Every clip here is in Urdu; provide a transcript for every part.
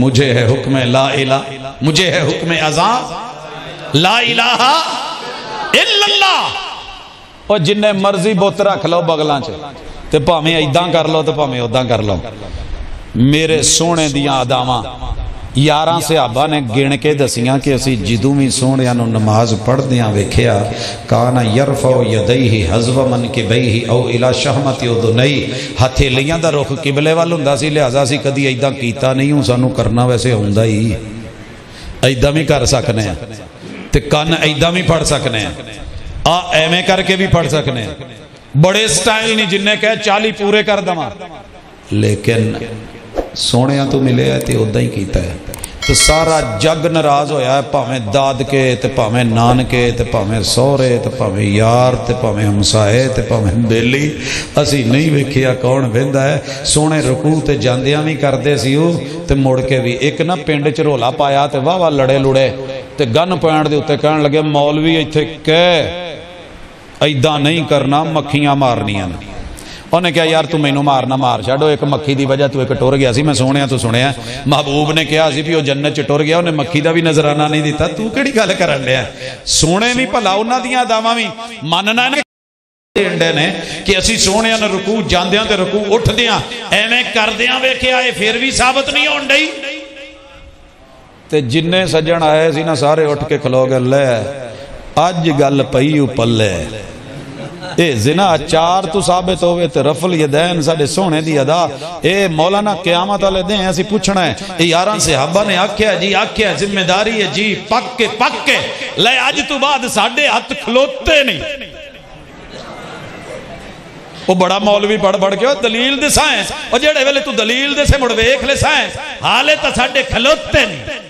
مجھے ہے حکم لا الہ، مجھے ہے حکم اذان لا الہ الا اللہ۔ اور جنہیں مرضی بت رکھ لو بغلاں چ تے پاویں ایداں کر لو تے پاویں اوداں کر لو۔ میرے سونے دیاں اداواں 11 صحابہ نے گن کے دسیاں کہ اسی جدوں بھی سونیاں نو نماز پڑھ دیاں ویکھیا کانا یرفع یدیہ حذو منکبیہ او الی شہمۃ اذنیہ، ہتھیلیاں دا رخ قبلے وال ہوندا سی، لہذا اسی کدی ایداں کیتا نہیں، ہوں سانو کرنا ویسے ہوندا ہی، ایداں بھی کر سکنے ہیں تے کن ایداں بھی پڑھ سکنے ہیں، ایویں کر کے بھی پڑھ سکنے ہیں، بڑے سٹائل نہیں جن نے کہے 40 پورے کر دواں، لیکن سونیاں تو ملے ہے تے ادا ہی کیتا ہے۔ تو سارا جگ ناراض ہویا ہے، پاویں داد کے تے پاویں نان کے تے پاویں سورے تے پاویں یار تے پاویں ہمسائے تے پاویں بیلی، اسی نہیں ویکھیا کون ویندا ہے۔ سونے رکوع تے جاندیاں بھی کردے سی او تے مڑ کے بھی۔ ایک نا پنڈ چ رولا پایا تے واہ واہ لڑے لڑے تے گن پوائنٹ دے اوتے کہن لگے مولوی ایتھے کہہ ایداں نہیں کرنا، مکھیاں مارنیاں۔ انہیں کہا یار تو مینوں مارنا مار چھاڑو، ایک مکھی دی وجہ تو ایک ٹر گیا سی، میں سونیا تو سنیا۔ محبوب نے کہا سی بھی وہ جنت چ ٹر گیا، انہیں مکھی دا بھی نظرانہ نہیں دیتا، تو کیڑی گل کرن دیا؟ سونے بھی بھلا انہاں دیاں اداواں بھی ماننا نے کہ اسی سونیاں نے رکوع جاندیاں تے رکوع اٹھدیاں ایویں کردیاں ویکھیا اے پھر بھی ثابت نہیں ہون ڈئی۔ تے جننے سجن آئے سی نا سارے اٹھ کے کھلو گئے، لے اج گل پئی پلے، اے زنا 4 تو ثابت ہوئے تے رفع الیدین ساڈے سونے دی ادا، اے مولانا قیامت والے دن اسی پوچھنا ہے، اے 11 صحابہ نے آکھیا جی آکھیا ذمہ داری ہے جی پک کے لے اج تو بعد ساڈے ہاتھ کھلوتے نہیں۔ وہ بڑا مولوی پڑھ کے دلیل دے سائیں، اور جڑے ویلے تو دلیل دے سے مڑ ویکھ لے سائیں، حالے تا ساڈے کھلوتے نہیں۔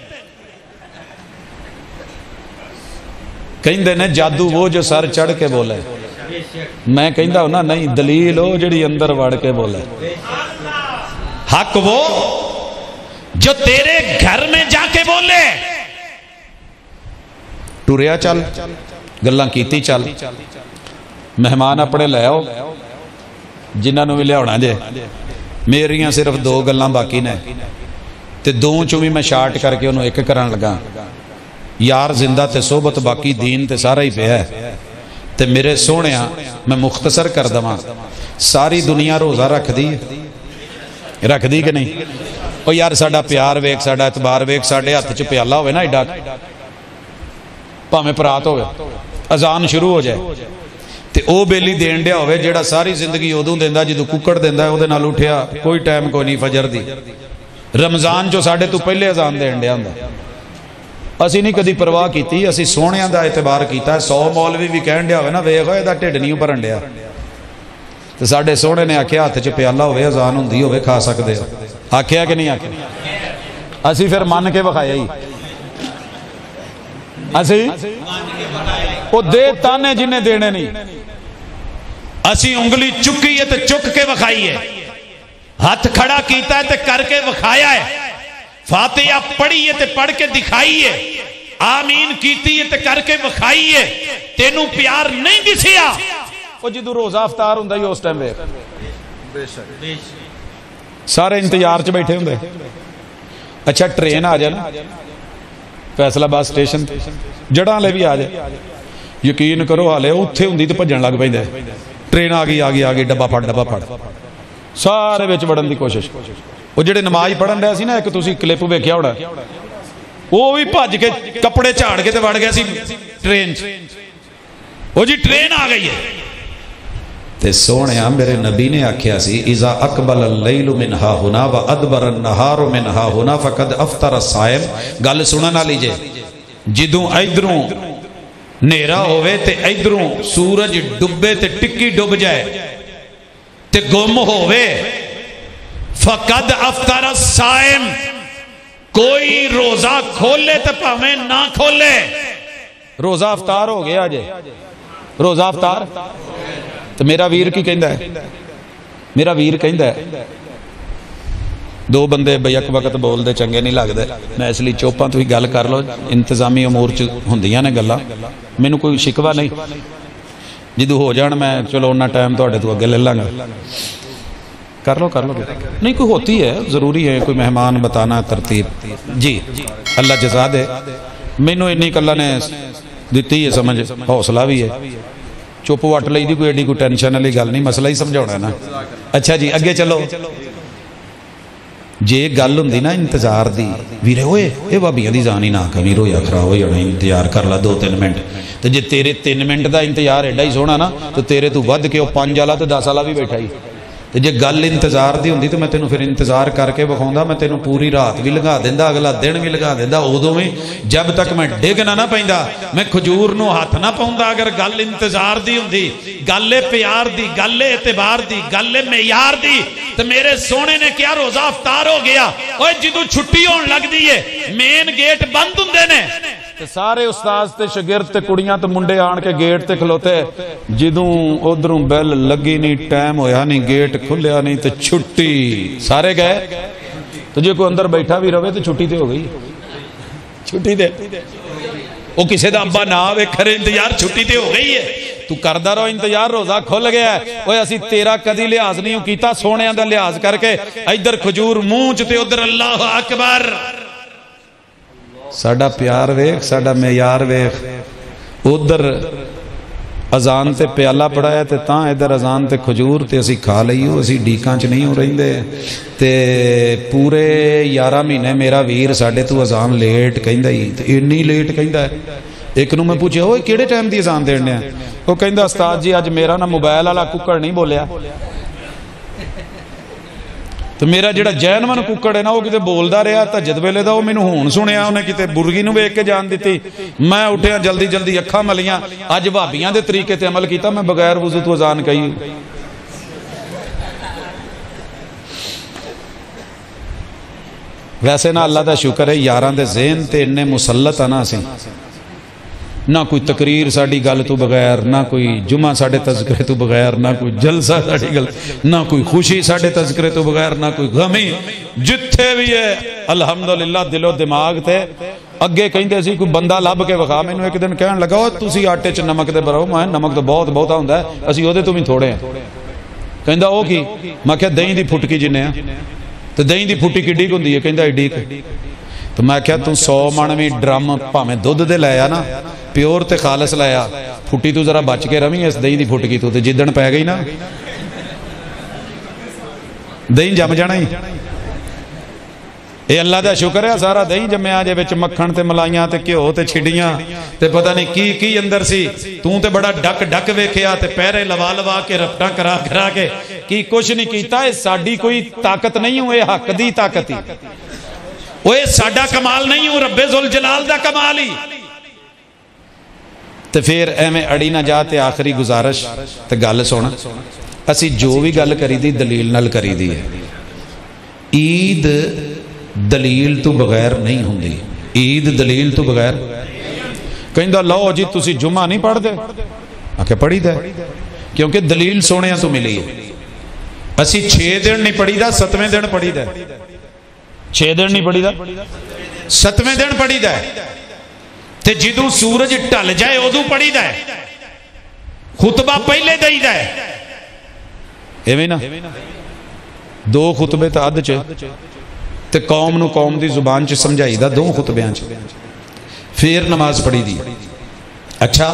کہندے نے جادو وہ جو سر چڑھ کے بولے، میں کہندہ ہوں نا نہیں، دلیل ہو جڑی اندر وڑ کے بولے۔ حق وہ جو تیرے گھر میں جا کے بولے، ٹوریا چل گلاں کیتی چل، مہمان اپنے لے آؤ جنہاں نو بھی لے ہونا جے، میریاں صرف 2 گلاں باقی نے تے 2 چوں بھی میں شارٹ کر کے انہوں ایک کرن لگا، یار زندہ تے صحبت باقی دین تے سارا ہی پہ ہے۔ تے میرے سونیاں میں مختصر کر دواں، ساری دنیا روزہ رکھ دی کہ نہیں؟ او یار ساڈا پیار ویکھ، ساڈا اعتبار ویکھ، ساڈے ہاتھ چ پیالہ ہوئے نا ایڈا، پاویں پرات ہوئے اذان شروع ہو جائے تے او بیلی دین ڈیا ہوئے جیڑا ساری زندگی ادوں دیندا جدوں ککڑ دیندا ہے، او دے نال اٹھیا کوئی ٹائم کوئی نہیں فجر دی، رمضان جو ساڈے تو پہلے اذان دین ڈیا ہوندا، اسی نہیں کدی پرواہ کیتی، اسی سونیاں دا اعتبار کیتا ہے۔ 100 مولوی بھی کہن ڈیا ہوئے نا ویکھ ہوئے دا ٹھڈ نہیں بھرن ڈیا، تے ساڈے سونے نے آکھیا ہاتھ چ پیالہ ہوئے اذان ہوندی ہوئے کھا سکدے ہو، آکھیا کہ نہیں آکھیا؟ اسی پھر من کے وکھایا ہی، اسی او دے تانے جنہیں دینے نہیں، اسی انگلی چکی ہے تے چک کے وکھائی ہے، ہاتھ کھڑا کیتا ہے تے کر کے وکھایا ہے، فاتحہ پڑھی ہے تے پڑھ کے دکھائی ہے، آمین کیتی ہے تے کر کے وکھائی ہے، تینوں پیار نہیں دسیا۔ وہ جدو روزہ افطار ہوں دا ہی اس ٹائم بے سارے انتظار چ بیٹھے ہوں دے، اچھا ٹرین آ جائے نا فیصل آباد سٹیشن جڑاں لے بھی آ جائے، یقین کرو حالے اتھے ہوں دی تے بھجن لگ پہ دے، ٹرین آگئی ڈبا پھڑ سارے بچ بڑھن دی کوشش۔ وہ جڑے نماز پڑھن رہے سی نا ایک تسی کلپ ویکھیا ہونا، وہ بھی بھج کے کپڑے جھاڑ کے تے وڑ گیا سی ٹرین چ، وہ جی ٹرین آ گئی ہے تے سونیا میرے نبی نے آکھیا سی اذا اقبل اللیل من ہا ہنا و ادبر النہار من ہا ہنا فقد افطر الصائم۔ گل سنن والی جے، جدوں ادھروں نیرا ہوئے تے ادھروں سورج ڈبے تے ٹکی ڈب جائے تے گم ہوئے، فقد افطر الصائم، کوئی روزہ کھولے تے پاویں نہ کھولے، روزہ افطار ہو گیا جے، روزہ افطار۔ تو میرا ویر کی کہندہ ہے، میرا ویر کہندہ ہے 2 بندے بیک وقت بول دے چنگے نہیں لگ دے، میں اس لیے چوپاں تو ہی گل کر لو، انتظامی امور ہوندیاں نے گلاں، مینوں کوئی شکوہ نہیں، جدو ہو جان میں چلو انہا ٹائم تو اڈے تو اگے لے لانگا۔ کر لو نہیں کوئی ہوتی ہے ضروری ہے کوئی مہمان بتانا ترتیب جی اللہ جزا دے مینوں انی کلا نے دیتی ہے سمجھ حوصلہ بھی ہے چپ وٹ لئی دی کوئی ایڈی کوئی ٹینشن والی گل نہیں مسئلہ ہی سمجھاونا ہے نا اچھا جی اگے چلو جے گل ہوندی نا انتظار دی ویرے ہوئے اے بھابیاں دی جان ہی نہ کمی رویا خراب ہو جانا انتظار کر لا 2-3 منٹ تے جے تیرے 3 منٹ دا انتظار ایڈا ہی سونا نا تو تیرے تو ود کے 5 والا تے 10 والا بھی بیٹھا ہی تے جے گل انتظار دی ہوندی تو میں تینوں پھر انتظار کر کے بکھاوندا میں تینوں پوری رات بھی لگا دیندا اگلا دن بھی لگا دیندا اودوں میں جب تک میں ڈگ نہ پیندا میں کھجور نو ہاتھ نہ پاوندا اگر گل انتظار دی ہوندی گل پیار دی گل اعتبار دی گل معیار دی تے میرے سونے نے کیا روزہ افطار ہو گیا اوے جدوں چھٹی ہون لگدی ہے مین گیٹ بند ہوندے نے تے سارے استاذ تے شاگرد تے کڑیاں تے منڈے آن کے گیٹ تے کھلوتے جدوں ادھروں بیل لگی نہیں ٹائم ہویا نہیں گیٹ کھلیا نہیں تے چھٹی سارے گئے تو جے کوئی اندر بیٹھا بھی رہے تو چھٹی تے ہو گئی چھٹی تے وہ کسے دا ابا نہ آوے کھرے انتظار چھٹی تے ہو گئی ہے تو کردہ رہو انتظار روزہ کھل گیا ہے وہ اسی تیرا کدی لحاظ نہیں کیتا سونے دا لحاظ کر کے ادھر کھجور منہ تے ادھر اللہ اکبر ساڈا پیار ویکھ ساڈا معیار ویکھ ادھر اذان تے پیالہ پڑھایا تے تاں ادھر اذان تے کھجور تے اسی کھا لئیو اسی ڈیکاں چ نہیں ہو رہی دے تے پورے 11 مہینے میرا ویر ساڈے تو اذان لیٹ کہندا ہی تے انی لیٹ کہندا ہے ایک نو میں پوچھیا اوے کیڑے ٹائم دی اذان دین نے او کہندا استاد جی اج میرا نا موبائل والا ککڑ نہیں بولیا تو میرا جڑا جینون ککڑ ہے نا وہ کتے بولدا رہیا تہجد ویلے دا وہ مینوں ہون سنیا انہیں کتے برگی نو ویکھ کے جان دیتی میں اٹھیا جلدی جلدی اکھاں ملیاں اج بھابیاں دے طریقے تے عمل کیتا میں بغیر وضو تو اذان کہی ویسے نا اللہ دا شکر ہے یاراں دے ذہن تے اننے مسلط آنا سی نہ کوئی تقریر ساڑی گل تو بغیر نہ کوئی جمعہ ساڑے تذکرے تو بغیر نہ کوئی جلسہ ساڑی گل نہ کوئی خوشی ساڑے تذکرے تو بغیر نہ کوئی غمی جتھے بھی ہے الحمدللہ دل و دماغ تے اگے کہیں دے سی کوئی بندہ لب کے وقا میں انہوں ایک دن کہنے لگا تُسی آٹے چ نمک دے براؤ میں نمک تو بہت بہت ہوندہ ہے اسی ہو دے تمہیں تھوڑے ہیں کہیں دا او کی میں کہا دہیں دی پھٹکی جنہیں ہیں تو دہیں دی پھٹی کی ڈیک ہوندی ہے کہیں دا ڈیک تو میں کہا تم 100 منوی ڈرم پاہمیں دودھ دے لیا نا پیور تے خالص لیا پھٹی تو ذرا بچ کے روی اس دہیں دی پھٹکی تو جدن پہ گئی نا دہیں جم جانا ہی اے اللہ دا شکر ہے سارا دہیں جمیں آجے بچ مکھن تے ملائیاں تے کیوں تے چھڑیاں تے پتہ نہیں کی اندر سی توں تے بڑا ڈک ڈک ویکھیا تے پیرے لوا لوا کے رفتہ کرا کرا کے کی کچھ نہیں کیتا ہے ساڑی کوئی طاقت نہیں ہوئے حق دی طاقت ہی وہ ساڑا کمال نہیں ہوں رب ذوالجلال دا کمال ہی تے پھر ایمیں اڑی نہ جاتے آخری گزارش تے گل سونا اسی جو بھی گل کری دی دلیل نل کری دی ہے عید دلیل تو بغیر نہیں ہوں دی عید دلیل تو بغیر کہیں دا لو جی تسی جمعہ نہیں پڑھ دے آکے پڑھی دے کیونکہ دلیل سونے ہیں تو ملی ہے اسی 6 دن نہیں پڑھی دا 7ویں دن پڑھی دے 6 دن نہیں پڑھی دا 7ویں دن پڑھی دا تے جدوں سورج ٹل جائے ادو پڑھی دا خطبہ پہلے دئی دا ایویں نا 2 خطبے تا عد چے تے قوم نو قوم دی زبان چ سمجھائی دا 2 خطبیاں چ پھر نماز پڑھی دی اچھا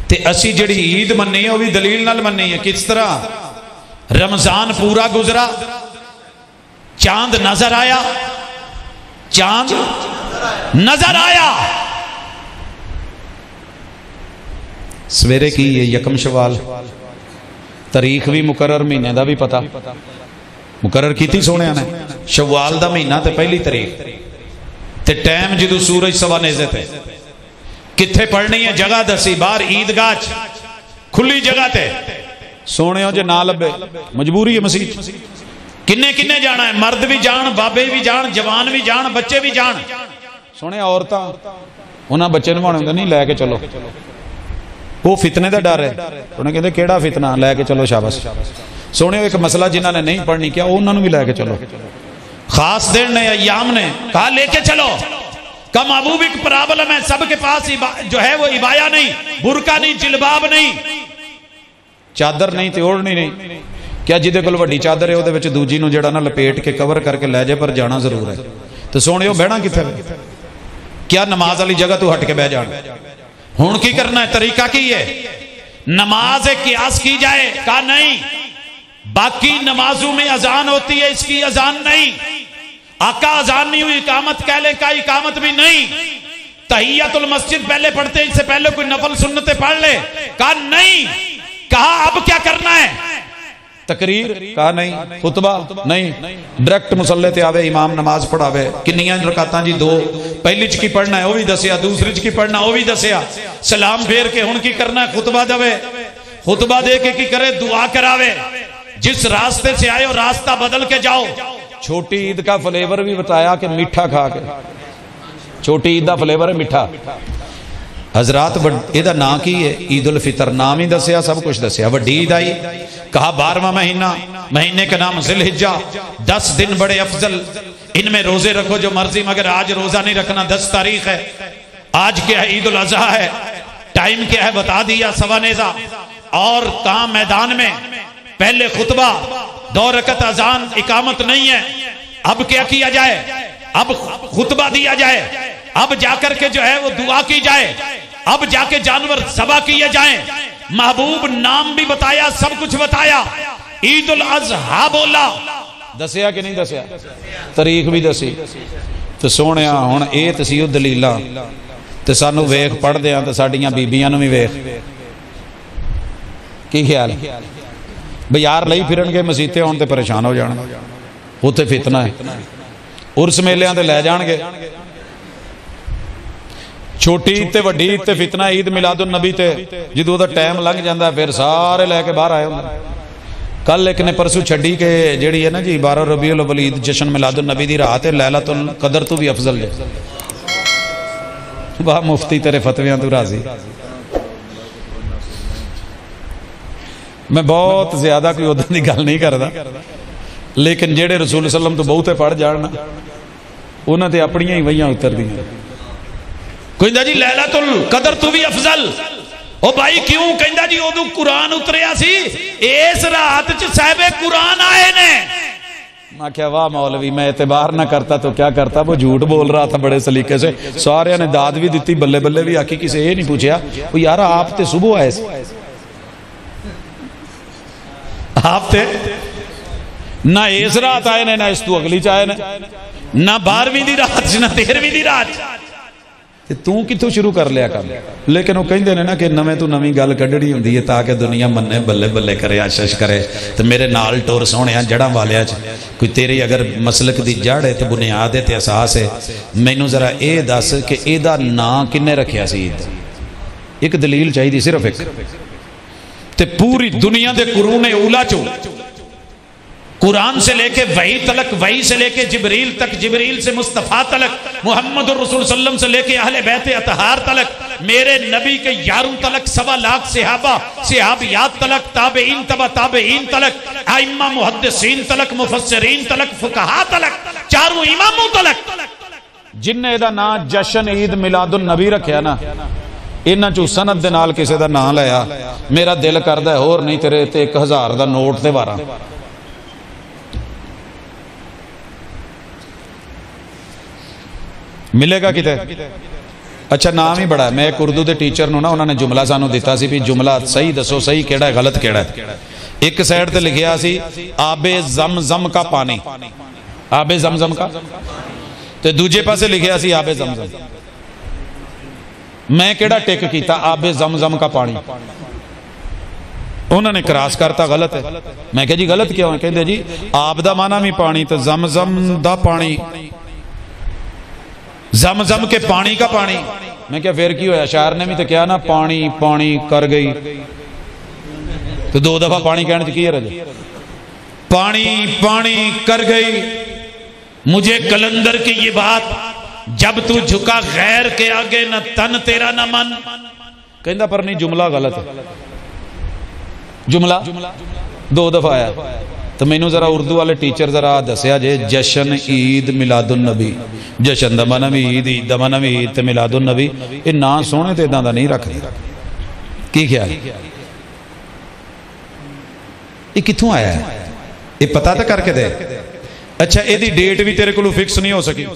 تے اسی جڑی عید مننی ہے وہ بھی دلیل نال مننی ہے کس طرح رمضان پورا گزرا چاند نظر آیا چاند نظر آیا سویرے کی یہ یکم شوال تاریخ بھی مقرر مہینے دا بھی پتا مقرر کی تھی سونے آنے شوال دا مہینہ تے پہلی تاریخ تے ٹائم جدو سورج سوا نیزے تے کتھے پڑھنی ہے جگہ دسی بار عیدگاہ کھلی جگہ تے سونے ہو جے نہ لبے مجبوری ہے مسیح کنے کنے جانا ہے مرد بھی جان بابے بھی جان جوان بھی جان بچے بھی جان سونے عورتاں انہاں بچے نوانے نہیں لے کے چلو وہ فتنے دا ڈر ہے انہیں کہتے کیڑا فتنہ لے کے چلو شاباش سونے ایک مسئلہ جنہاں نے نہیں پڑھنی کیا انہوں نے بھی لے کے چلو خاص دن نے ایام نے کہا لے کے چلو کہا محبوب ایک پرابلم ہے سب کے پاس جو ہے وہ عبایا نہیں برقع نہیں جلباب نہیں چادر نہیں تے اوڑھنی نہیں کیا جدے کول وڈی چادر ہے وہ دوجی نو جڑا نا لپیٹ کے کور کر کے لے جائے پر جانا ضرور ہے. تو سونیو بہنا کتنے کیا نماز والی جگہ تو ہٹ کے بہ جانا. ہن کی کرنا ہے طریقہ کی ہے نماز قیاس کی جائے کہا نہیں باقی نمازوں میں اذان ہوتی ہے اس کی اذان نہیں. آقا اذان نہیں ہوئی اقامت کہہ لے کہا اقامت بھی نہیں. تحیت المسجد پہلے پڑھتے اس سے پہلے کوئی نفل سنتیں پڑھ لے کہا نہیں. کہا اب کیا کرنا ہے تقریر کہا نہیں. خطبہ نہیں. ڈائریکٹ مصلے تے آوے امام نماز پڑھاوے کنیاں رکعتاں جی 2 پہلی چ کی پڑھنا ہے وہ بھی دسیا دوسری چ کی پڑھنا وہ بھی دسیا سلام پھیر کے ہن کی کرنا ہے خطبہ دے خطبہ دے کے کی کرے دعا کراوے جس راستے سے آئے ہو راستہ بدل کے جاؤ. چھوٹی عید کا فلیور بھی بتایا کہ میٹھا کھا کے چھوٹی عید کا فلیور ہے میٹھا. حضرات یہ نام کی ہے عید الفطر نام ہی دسیا سب کچھ دسیا. وڈی عید آئی کہا 12واں مہینہ مہینے کا نام ذی الحجہ 10 دن بڑے افضل ان میں روزے رکھو جو مرضی مگر آج روزہ نہیں رکھنا 10 تاریخ ہے. آج کیا ہے عید الاضحیٰ ہے ٹائم کیا ہے بتا دیا 9:15 اور کہاں میدان میں پہلے خطبہ 2 رکعت اذان اقامت نہیں ہے. اب کیا کیا جائے اب خطبہ دیا جائے اب جا کر کے جو ہے وہ دعا کی جائے اب جا کے جانور ذبح کیے جائیں. محبوب نام بھی بتایا سب کچھ بتایا. عید الاضحیٰ بولا دسیا کہ نہیں دسیا تاریخ بھی دسی. تو سونیا ہن اے تسی دلیلاں تے سانو ویکھ پڑھ دیاں تے ساڈیاں بیبیاں نو بھی ویکھ کی خیال بھئی یار لئی پھرن گے مسیتے ہون تے پریشان ہو جانا ہوتے فتنہ ہے. عرس میلیاں تے لے جان گے چھوٹی عید تے وڈی عید تے فتنہ عید میلاد النبی تے جدوں دا ٹائم لنگ جاندا ہے پھر سارے لے کے باہر آئے ہوندے. کل ایک نے پرسو چھڈی کہ جیڑی ہے نا جی 12 ربیع الاول عید جشن میلاد النبی دی رات ہے لیلۃ القدر تو بھی افضل ہے. واہ مفتی تیرے فتویاں تو راضی. میں بہت زیادہ کوئی ادھر دی گل نہیں کردا لیکن جیڑے رسول صلی اللہ علیہ وسلم تو بہتے پڑھ جاننا انہاں تے اپنیاں ہی وہیاں اتر دی. کوئی جی لیلۃ القدر تو بھی افضل او بھائی کیوں کہندا جی اودوں قرآن اتریا سی اس رات چ صاحب قرآن آئے نے. میں کہا واہ مولوی میں اعتبار نہ کرتا تو کیا کرتا وہ جھوٹ بول رہا تھا بڑے سلیقے سے. سارے نے داد بھی دیتی بلے بلے بھی آکی کسی یہ نہیں پوچھیا وہ یار آپ تے صبح آئے سے آپ تے نہ اس رات آئے نے نہ اس تو اگلی چاہے نے نہ 12ویں دی رات نہ 13ویں دی رات تو کتوں شروع کر لیا کام. لیکن وہ کہیں دینے نا کہ نویں تو نویں گل کڈڑی ہوندی ہے تاکہ دنیا مننے بلے بلے کرے آشش کرے. تو میرے نال ٹور سونے ہیں جڑاں والے کوئی تیری اگر مسلک دی جڑ ہے تو بنیاد ہے تے اساس ہے مینوں ذرا اے دس کہ اے دا نام کنے رکھیا سی عید. ایک دلیل چاہیے دی صرف ایک تے پوری دنیا دے قرون اولا چو قرآن سے لے کے وحی تلک وحی سے لے کے جبریل تک جبریل سے مصطفیٰ تلک محمد الرسول صلی اللہ علیہ وسلم سے لے کے اہل بیت اطہار تلک میرے نبی کے یاروں تلک 1.25 لاکھ صحابہ صحابیات تلک تابعین تبع تابعین تلک ائمہ محدثین تلک مفسرین تلک فقہاء تلک چاروں اماموں تلک جن نے دا نام جشن عید میلاد النبی رکھیا نا انہاں چوں سند دے نال کسے دا نام لیا میرا دل کردا ہے اور نہیں تیرے تے 1000 دا نوٹ تے وارا ملے گا کتے. اچھا نام ہی بڑا ہے. میں ایک اردو دے ٹیچر نو نا انہوں نے جملہ سانو دیتا سی بھی جملہ صحیح دسو صحیح کیڑا ہے غلط کیڑا ہے. ایک سائیڈ تے لکھیا سی آب زمزم کا پانی آب زمزم کا تے دوجے پاسے لکھیا سی آب زمزم. میں کیڑا ٹیک کیتا آب زمزم کا پانی انہوں نے کراس کرتا غلط ہے. میں کہا جی غلط کیا ہوئے کہتے جی آب دا مانا بھی پانی تو زمزم دا پانی زمزم کے پانی کا پانی. میں کیا پھر کی ہویا شاعر نے بھی تو کیا نا پانی پانی کر گئی تو 2 دفعہ پانی کہنے تو کیا رہے پانی پانی کر گئی مجھے کلندر کی یہ بات جب تو جھکا غیر کے آگے نہ تن تیرا نہ من کہندہ پر نہیں جملہ غلط ہے. جملہ 2 دفعہ آیا تو میں نے ذرا اردو والے ٹیچر ذرا دسیا جے جشن عید میلاد النبی جشن دا مانا بھی عید عید دا مانا بھی عید تے میلاد النبی یہ نا سونے تے اداں دا نہیں رکھ دی کی خیال یہ کتوں آیا ہے؟ یہ پتا تو کر کے دے. اچھا یہ ڈیٹ بھی تیرے کو فکس نہیں ہو سکی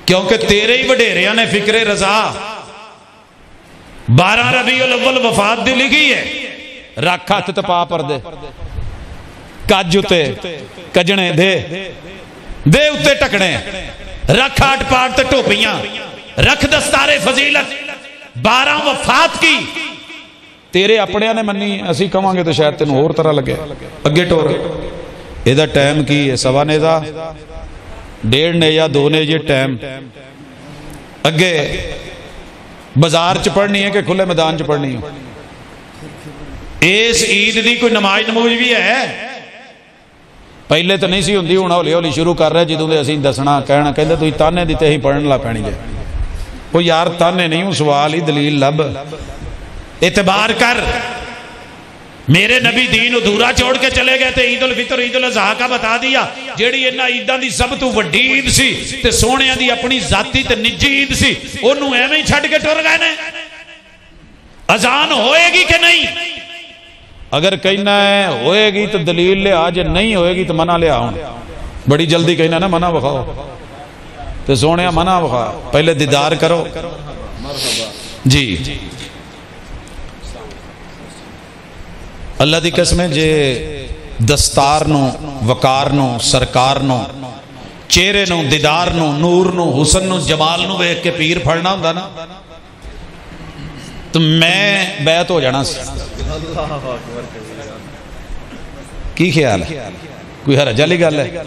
کیونکہ تیرے ہی وڈیریاں نے فکر رضا 12 ربیع الاول وفات دی لکھی ہے. رکھ ہاتھ تے پا پردے کج اتے کجنے دے اتے ٹکنے رکھ ہاتھ پاٹ تے ٹوپیاں رکھ دستار فضیلت 12 وفات کی تیرے اپنے نے منی. اسی کہاں گے تو شاید تینوں اور طرح لگے. اگے ٹور یہ ٹائم کی ہے 1.25 نیزہ 1.5 نیزہ 2 نیزے ٹائم. اگے بازار چ پڑھنی ہے کہ کھلے میدان چ پڑھنی ہے؟ اس عید دی کوئی نماز بھی ہے؟ پہلے تو نہیں سی ہوندی ہوں ہولی ہولی شروع کر رہے جدوں دے اسی دسنا کہنا کہندے تسی تانے دیتے ہی پڑھن لا پینی جے. وہ یار تانے نہیں ہوں سوال ہی دلیل لب اعتبار کر. میرے نبی دین ادھورا چھوڑ کے چلے گئے تھے. عید الفطر عید الاضحیٰ کا بتا دیا جیڑی انہاں عیداں دی سب تو وڈی عید سی تے سونیاں دی اپنی ذاتی تے نجی عید سی انہوں ایویں ہی چھڈ کے ٹر گئے نے. اذان ہوئے گی کہ نہیں؟ اگر کہنا ہے ہوئے گی تو دلیل لے آج نہیں ہوئے گی تو منع لے آؤں. بڑی جلدی کہنا نا منع بخاؤ تو سونیا منع بخاؤ پہلے دیدار کرو. جی اللہ دی قسم ہے جے دستار نو وقار نو سرکار نو چہرے نو دیدار نو نور نو حسن نو جمال نو بیٹھ کے پیر پھڑنا ہوں نا تو میں بیعت ہو جانا سی. کی خیال ہے؟ کوئی حرج والی گل ہے؟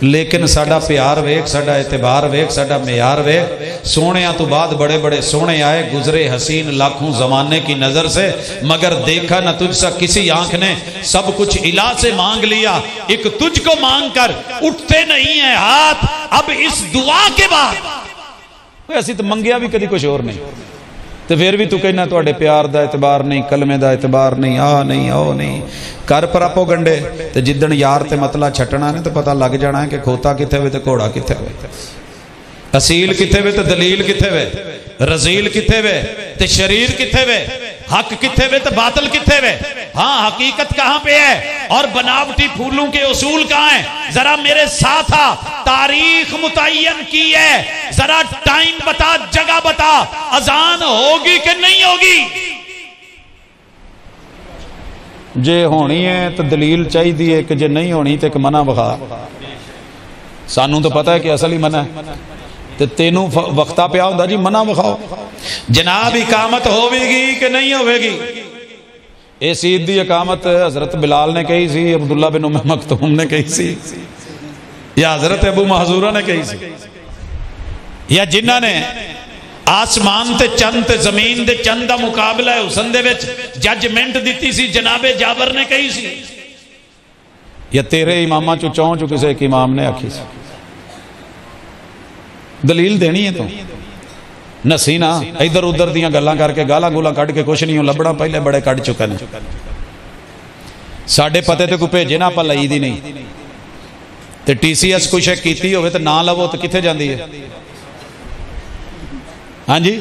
لیکن ساڈا پیار ویکھ ساڈا اعتبار ویکھ ساڈا معیار ویکھ. سونیاں تو بعد بڑے بڑے سونے آئے گزرے حسین لاکھوں زمانے کی نظر سے مگر دیکھا نہ تجھ سا کسی آنکھ نے. سب کچھ الہ سے مانگ لیا ایک تجھ کو مانگ کر اٹھتے نہیں ہیں ہاتھ اب اس دعا کے بعد. ایسی تو منگیا بھی کدی کچھ اور نہیں تو پھر بھی تو کہنا تو پیار دا اعتبار نہیں کلمے دا اعتبار نہیں آ نہیں او نہیں کر پراپو گنڈے. تو جدن یار تے مطلع چھٹنا نے تو پتہ لگ جانا ہے کہ کھوتا کتھے ہوئے تو گھوڑا کتھے ہوئے اصیل کتھے ہوئے تو دلیل کتھے ہوئے رزیل کتھے ہوئے تو شریر کتھے ہوئے حق کتھے ہوئے تو باطل کتھے ہوئے. ہاں حقیقت کہاں پہ ہے اور بناوٹی پھولوں کے اصول کہاں ہیں؟ ذرا میرے ساتھ آ. تاریخ متعین کی ہے ذرا ٹائم بتا جگہ بتا. اذان ہوگی کہ نہیں ہوگی؟ جے ہونی ہے تو دلیل چاہی دیئے کہ جے نہیں ہونی تو ایک منع بخا. سانوں تو پتہ ہے کہ اصل ہی منع ہے تو تینوں وقتہ پہ آؤں دا جی منع بخاؤ. جناب اقامت ہوئے گی کہ نہیں ہوئے گی؟ اس عید دی اقامت حضرت بلال نے کہی سی عبداللہ بن ام مکتوم نے کہی سی یا حضرت ابو محذورہ نے کہی سی یا جنہ نے آسمان تے چند تے زمین دے چند دا مقابلہ ہے حسن دے وچ ججمنٹ دیتی سی جناب جابر نے کہی سی یا تیرے امامہ چو چون چو کسے ایک امام نے آکھی سی. دلیل دینی ہے تو نسی نا ادھر ادھر دیاں گلاں کر کے گالاں گولاں کٹ کے کچھ نہیں ہوں لبڑا پہلے بڑے کٹ چکے ہیں. ساڑھے پتے تے کو بھیجے نا پا لئی دی نہیں تے ٹی سی ایس کوئی شک کیتی ہوئے تے نہ لو تو کتے جاندی ہے؟ ہاں جی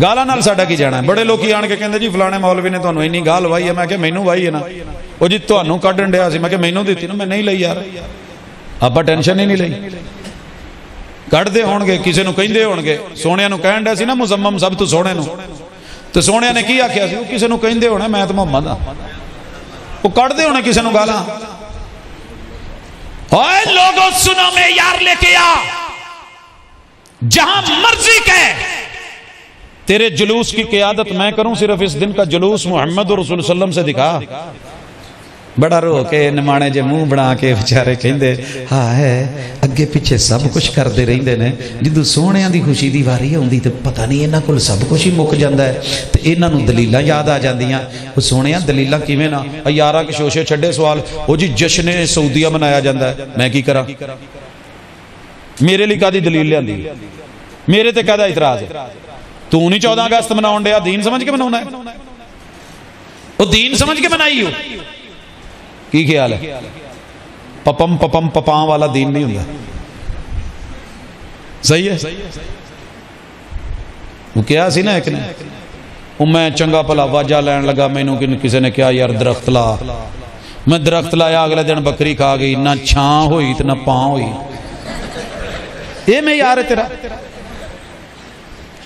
گالاں نال ساڑھا کی جانا ہے. بڑے لوگ کی آن کے کہندے جی فلانے مولوی نے تو انہوں ہی گال وائی ہے. میں کہ مینوں وائی ہے نا وہ جی تو انہوں کٹ ڈنڈیا سی. میں کہ مینوں دیتی نا میں نہیں لئی یار آپ ٹینشن ہی نہیں لئی کٹ دے ہون گے کسے نو کہیں دے ہون گے. سونیاں نو کہن دے سی نا مزمم سب تو سونے نو تو سونیاں نے کیا کیا سی وہ کسے نو کہیں دے ہونے میں تو محمد ہاں وہ کٹ دے ہونے کسے نو گالا. اوے لوگوں سنو میں یار لے کے آ جہاں مرضی کہے تیرے جلوس کی قیادت میں کروں صرف اس دن کا جلوس محمد رسول اللہ علیہ وسلم سے دکھا. بڑا رو کے نمانے جے منہ بنا کے بچارے کہندے ہاں ہے اگے پیچھے سب کچھ کر دے رہندے نے جدوں سونیاں دی خوشی دی واری ہوندی تے پتہ نہیں انہاں کول سب کچھ ہی مک جاندا ہے تے انہاں نوں دلیلاں یاد آ جاندیاں. او سونیاں دلیلاں کیویں نا یاراں کے شوشے چھڈے سوال او جی جشن سعودیہ منایا جاندا ہے میں کی کراں میرے لیے کادی دلیل لیاندی میرے تے کدا اعتراض ہے؟ تو نہیں 14 اگست مناون ڈیا دین سمجھ کے مناونا ہے او دین سمجھ کے منائی ہو کی خیال ہے؟ پپم پپم پپاں والا دین نہیں ہوندہ صحیح ہے وہ کیا سی نا ایک نے میں چنگا پلا واجہ لین لگا، میں کسی نے کہا یار درخت لا، میں درخت لایا، اگلے دن بکری کھا گئی، نہ چھاں ہوئی تو نہ پاں ہوئی۔ یہ میں یار تیرا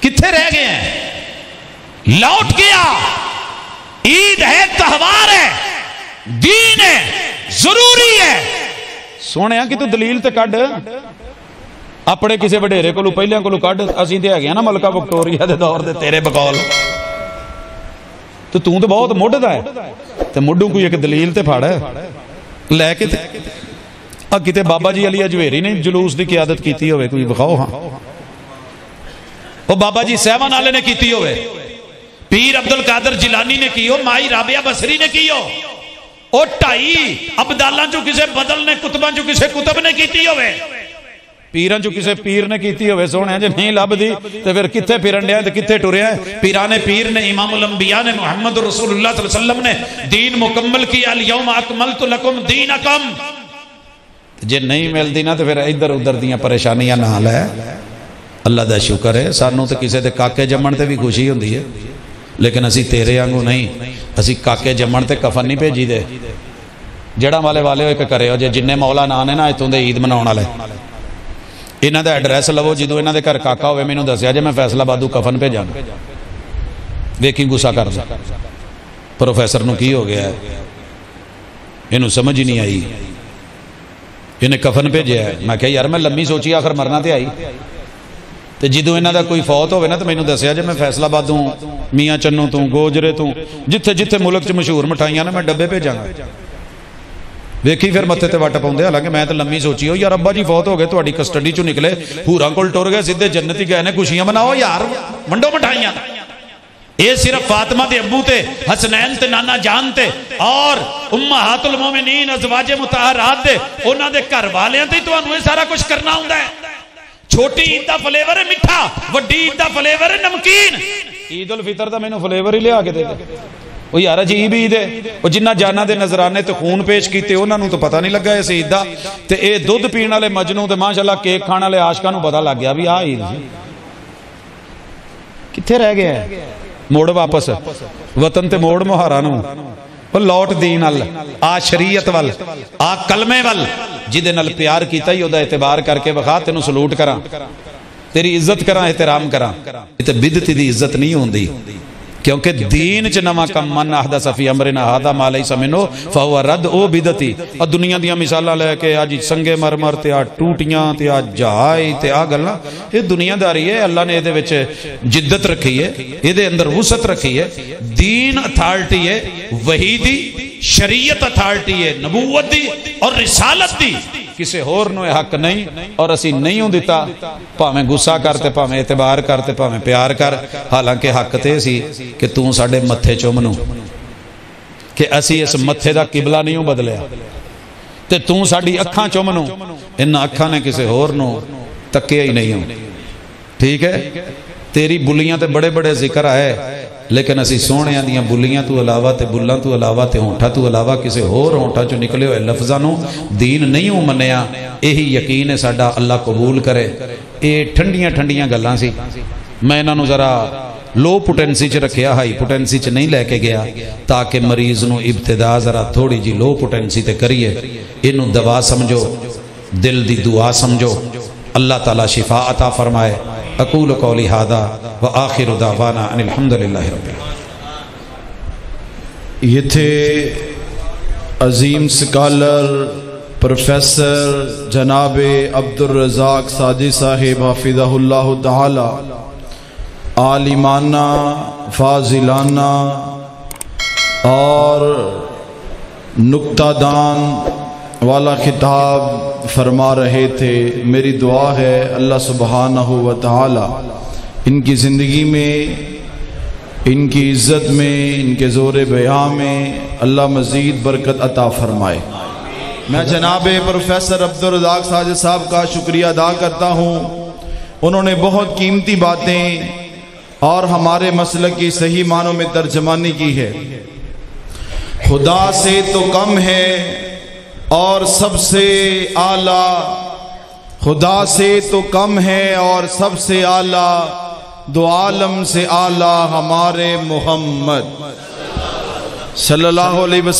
کتھے رہ گئے ہیں؟ لوٹ گیا۔ عید ہے، تہوار ہے، دین ہے، ضروری ہے۔ سونے کہ تو دلیل تے کڈ اپنے کسی وڈیرے کو پہلیاں کو کڈ، اسی تے ہے نا ملکہ وکٹوریا دے دور دے تیرے بقول، تو بہت مڈھدا ہے تے مڈھوں کوئی ایک دلیل تے پھاڑا ہے لے کے کتے بابا جی علی اجویری نے جلوس دی قیادت کیتی ہوئے، کوئی بخاؤ ہاں وہ بابا جی سیون والے نے کیتی ہوئے، پیر عبدالقادر جیلانی نے کی ہو، مائی رابعہ بصری نے کی ہو، اور ٹائی عبداللہ جو کسے بدل نے، کتبہ جو کسے کتب نے کیتی ہوئے، پیران جو کسے پیر نے کیتی ہوئے۔ سونے ہیں جو نہیں لب دی تو پھر کتھے پیرن دیا ہے تو کتھے ٹورے ہیں؟ پیرانے پیر نے، امام الانبیاء نے، محمد رسول اللہ صلی اللہ علیہ وسلم نے دین مکمل کیا، الیوم اکملت لکم دینکم۔ جے نہیں مل دینا تو پھر ادھر ادھر دیاں پریشانیاں نہ لے۔ اللہ دا شکر ہے سانوں تو کسے دے کاکے جمن تے بھی خوشی ہوندی ہے، لیکن اسی تیرے آنگو نہیں، اسی کاکے جمن تے کفن نہیں بھیجی دے۔ جڑا والے والے ہوئے کہ کرے ہو جے جننے مولا نانے نا اتوں دے عید مناؤن والے، انہاں دا ایڈریس لو، جدو انہاں دے گھر کاکا ہوئے مینوں دسیا جے میں فیصلہ بادو کفن پہ جانا، ویکھی غصہ کر دا پروفیسر نو کی ہو گیا ہے، انہوں سمجھ ہی نہیں آئی، انہیں کفن پہ جایا ہے۔ میں کہا یار میں لمبی سوچی آخر مرنا تے آئی، تے جدو انہاں دا کوئی فوت ہوئے نا تو مینوں دسیا جے میں فیصلہ بادوں، میاں چنوں تو، گوجرے تو، جتھے جتھے ملک چ مشہور مٹھائیاں نا میں ڈبے پہ جانا۔ ویکھی پھر متھے تے وٹ پاؤندے، حالانکہ میں تے لمبی سوچی ہو یار ابا جی فوت ہو گئے، تہاڈی کسٹڈی چوں نکلے، حوراں کول ٹر گئے، سیدھے جنت ہی گئے نے، خوشیاں مناؤ یار، ونڈو مٹھائیاں۔ اے صرف فاطمہ دے ابو تے، حسنین تے نانا جان تے، اور امہات المومنین ازواج مطہرات دے انہاں دے گھر والیاں تے تانوں اے سارا کچھ کرنا ہوندا ہے۔ چھوٹی عید دا فلیور ہے میٹھا، وڈی عید دا فلیور ہے نمکین۔ عید الفطر دا مینوں فلیور ہی لیا کے دے دے، وہ یار عجیب عید ہے، وہ جنہ جانا دے نظرانے تے خون پیش کیتے انہاں نوں تو پتہ نہیں لگا اس عید دا، تے اے دودھ پین والے مجنوں تے ماشاءاللہ کیک کھان والے عاشقاں نوں پتہ لگ گیا بھی آ عید کتھے رہ گیا ہے؟ موڑ واپس وطن تے موڑ مہارا نوں، وہ لوٹ دین ال، آ شریعت وال، آ کلمے وال، جدے نال پیار کیتا ہی او دا اعتبار کر کے وکھا تینوں سلوٹ کراں، تیری عزت کراں، احترام کراں۔ تے بدعتی دی عزت نہیں ہوندی، کیونکہ دین چ نواں کم من احدث فی امرنا ھذا ما لیس منہ فہو رد، او بدعتی۔ اور دنیا دیاں مثالاں لے کے آ جی سنگے مرمر تے آ ٹوٹیاں تے آ جہائی تے آ گلاں، یہ دنیا داری ہے، اللہ نے دے وچ جدت رکھی ہے، یہ دے اندر وسعت رکھی ہے۔ دین اتھارٹی ہے، وحی دی، شریعت اتھارٹی ہے، نبوت دی اور رسالت دی، کسے ہور نو حق نہیں، اور اسی نہیں ہوں دیتا، پاویں غصہ کرتے، پاویں اعتبار کرتے، پاویں پیار کر، حالانکہ حق تے سی کہ توں ساڑے متھے چومنو، کہ اسی اس متھے دا قبلہ نہیں ہوں بدلیا، تے توں ساڑی اکھاں چومنو، انہا اکھاں نے کسے ہور نو تکیا ہی نہیں ہوں۔ ٹھیک ہے، تیری بلیاں تے بڑے بڑے ذکر آئے، لیکن اسی سونے دیاں بلیاں تو علاوہ تے بلاں تو علاوہ تے ہونٹا تو علاوہ کسے ہور ہونٹا جو نکلے ہوئے لفظانوں دین نہیں ہوں منیا، یہی یقین ہے ساڈا اللہ قبول کرے۔ اے ٹھنڈیاں ٹھنڈیاں گلاں سی، میں انہاں ذرا لو پوٹنسی چ رکھیا، ہائی پوٹنسی چ نہیں لے کے گیا، تاکہ مریض نو ابتدا ذرا تھوڑی جی لو پوٹنسی تے کریے، انہوں دوا سمجھو، دل دی دعا سمجھو، اللہ تعالی شفا عطا فرمائے۔ اقول قولی ھذا وآخر دعوانا ان الحمدللہ رب العالمین۔ یہ تھے عظیم سکالر پروفیسر جناب عبدالرزاق سعدی صاحب حفظہ اللہ تعالی، عالمانہ، فاضلانہ اور نکتہ دان والا خطاب فرما رہے تھے۔ میری دعا ہے اللہ سبحانہ و تعالی ان کی زندگی میں، ان کی عزت میں، ان کے زور بیان میں اللہ مزید برکت عطا فرمائے۔ میں جناب پروفیسر عبدالرزاق سعدی صاحب کا شکریہ ادا کرتا ہوں، انہوں نے بہت قیمتی باتیں اور ہمارے مسلک کی صحیح معنوں میں ترجمانی کی ہے۔ خدا سے تو کم ہے اور سب سے اعلیٰ، خدا سے تو کم ہے اور سب سے اعلیٰ، دو عالم سے اعلیٰ ہمارے محمد صلی اللہ علیہ وسلم